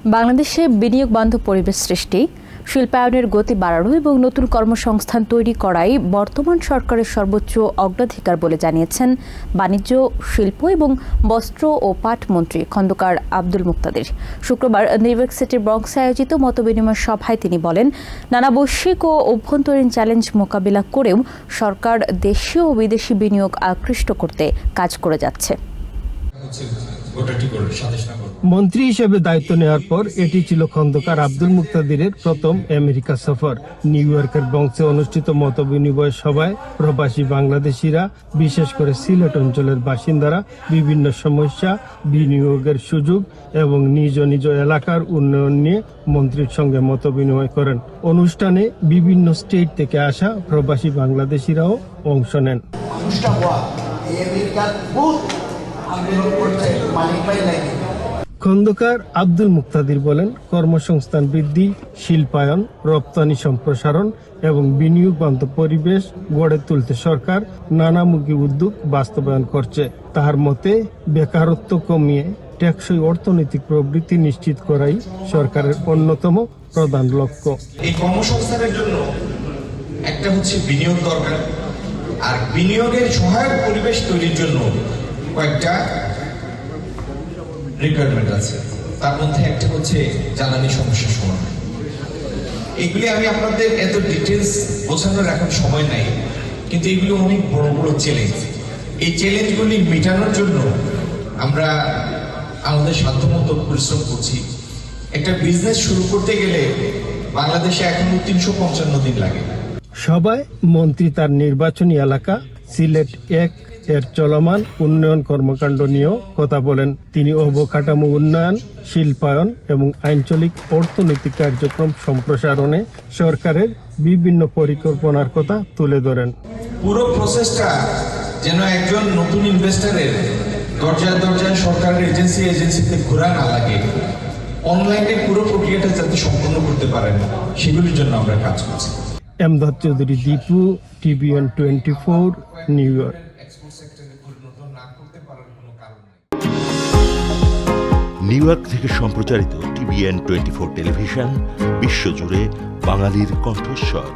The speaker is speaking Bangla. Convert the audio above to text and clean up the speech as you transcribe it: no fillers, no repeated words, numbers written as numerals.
বাংলাদেশে বিনিয়োগ বান্ধব পরিবেশ সৃষ্টি, শিল্পায়নের গতি বাড়ানো এবং নতুন কর্মসংস্থান তৈরি করাই বর্তমান সরকারের সর্বোচ্চ অগ্রাধিকার বলে জানিয়েছেন বাণিজ্য, শিল্প এবং বস্ত্র ও পাট মন্ত্রী খন্দকার আব্দুল মুক্তাদির। শুক্রবার নিউ ইয়র্ক সিটির ব্রঙ্কসে আয়োজিত মতবিনিময় সভায় তিনি বলেন, নানা বৈশ্বিক ও অভ্যন্তরীণ চ্যালেঞ্জ মোকাবিলা করেও সরকার দেশীয় ও বিদেশি বিনিয়োগ আকৃষ্ট করতে কাজ করে যাচ্ছে। মন্ত্রী হিসেবে দায়িত্ব নেওয়ার পর এটি ছিল খন্দকার আব্দুল মুক্তাদিরের প্রথম আমেরিকা সফর। নিউ ইয়র্কের ব্রঙ্কসে অনুষ্ঠিত মতবিনিময় সভায় প্রবাসী বাংলাদেশিরা, বিশেষ করে সিলেট অঞ্চলের বাসিন্দারা বিভিন্ন সমস্যা, বিনিয়োগের সুযোগ এবং নিজ নিজ এলাকার উন্নয়ন নিয়ে মন্ত্রীর সঙ্গে মতবিনিময় করেন। অনুষ্ঠানে বিভিন্ন স্টেট থেকে আসা প্রবাসী বাংলাদেশিরাও অংশ নেন। খন্দকার আব্দুল মুক্তাদির বলেন, কর্মসংস্থান বৃদ্ধি, শিল্পায়ন, রপ্তানি সম্প্রসারণ এবং বিনিয়োগ বান্ধব পরিবেশ গড়ে তুলতে সরকার নানামুখী উদ্যোগ বাস্তবায়ন করছে। তার মতে, বেকারত্ব কমিয়ে টেকসই অর্থনৈতিক প্রবৃদ্ধি নিশ্চিত করাই সরকারের অন্যতম প্রধান লক্ষ্য। এই কর্মসংস্থানের জন্য একটা হচ্ছে বিনিয়োগ দরকার, আর বিনিয়োগের সহায়ক পরিবেশ তৈরির জন্য কয়েকটা রিকোয়ারমেন্ট আছে। তার মধ্যে একটা হচ্ছে জ্বালানি সমস্যার সমাধান। এগুলি আমি আপনাদের এত ডিটেলস বোঝানোর এখন সময় নাই, কিন্তু এগুলি অনেক বড় বড় চ্যালেঞ্জ। এই চ্যালেঞ্জগুলি মেটানোর জন্য আমরা আমাদের সাধ্যমতো পরিশ্রম করছি। একটা বিজনেস শুরু করতে গেলে বাংলাদেশে এখনো 355 দিন লাগে। সভায় মন্ত্রী তার নির্বাচনী এলাকা সিলেট 1 এর চলমান উন্নয়ন কর্মকাণ্ড নিয়েও কথা বলেন। তিনি অবকাঠামো উন্নয়ন, শিল্পায়ন এবং আঞ্চলিক অর্থনৈতিক কার্যক্রম সম্প্রসারণে সরকারের বিভিন্ন পরিকল্পনার কথা তুলে ধরেন। পুরো প্রসেসটা যেন একজন নতুন ইনভেস্টরের দরজায় দরজায় সরকারের এজেন্সিতে ঘোরা না লাগে, অনলাইনে পুরো প্রক্রিয়াটা যাতে সম্পন্ন করতে পারেন, সেগুলির জন্য আমরা কাজ করছি। Emdad Chowdhury, Dipu, TVN 24, new York. New York থেকে সম্প্রচারিত TVN 24 টেলিভিশন বিশ্বজুড়ে বাঙালির কণ্ঠস্বর।